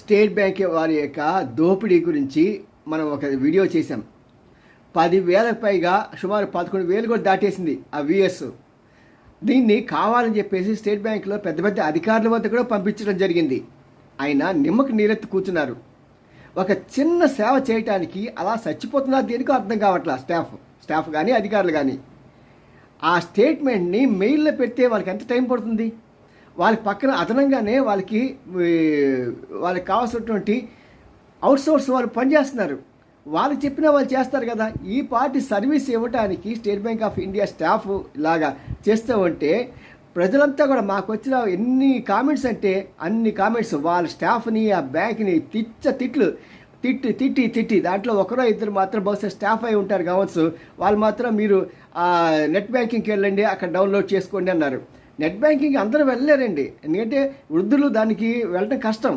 State bank వారి యొక్క దోపిడీ గురించి మనం ఒక వీడియో చేసాం. 10,000 పైగా సుమారు 11,000 కూడా దాటేసింది ఆ విఎస్. దీన్ని కావాలని చెప్పేసి స్టేట్ బ్యాంకులో పెద్ద పెద్ద అధికారుల వద్ద కూడా పంపించడం జరిగింది. ఆయన నిమ్మకు నీరెత్తి కూర్చున్నారు. ఒక చిన్న సేవ చేయటానికి అలా చచ్చిపోతున్నారు. దేనికో అర్థం కావట్లా స్టాఫ్ కానీ అధికారులు కానీ. ఆ స్టేట్మెంట్ని మెయిల్లో పెడితే వాళ్ళకి ఎంత టైం పడుతుంది? వాళ్ళ పక్కన అదనంగానే వాళ్ళకి కావాల్సినటువంటి అవుట్సోర్స్ వాళ్ళు పనిచేస్తున్నారు. వాళ్ళు చెప్పినా వాళ్ళు చేస్తారు కదా. ఈ పార్టీ సర్వీస్ ఇవ్వడానికి state bank of India staff లాగా చేస్తూ ఉంటే ప్రజలంతా కూడా మాకు వచ్చిన ఎన్ని కామెంట్స్ అంటే అన్ని కామెంట్స్ వాళ్ళ స్టాఫ్ని ఆ బ్యాంక్ని తిట్టి దాంట్లో ఒకరో ఇద్దరు మాత్రం బహుశా స్టాఫ్ అయి ఉంటారు కావచ్చు. వాళ్ళు మాత్రం మీరు నెట్ బ్యాంకింగ్కి వెళ్ళండి, అక్కడ డౌన్లోడ్ చేసుకోండి అన్నారు. నెట్ బ్యాంకింగ్ అందరూ వెళ్ళలేరండి, ఎందుకంటే వృద్ధులు దానికి వెళ్ళడం కష్టం.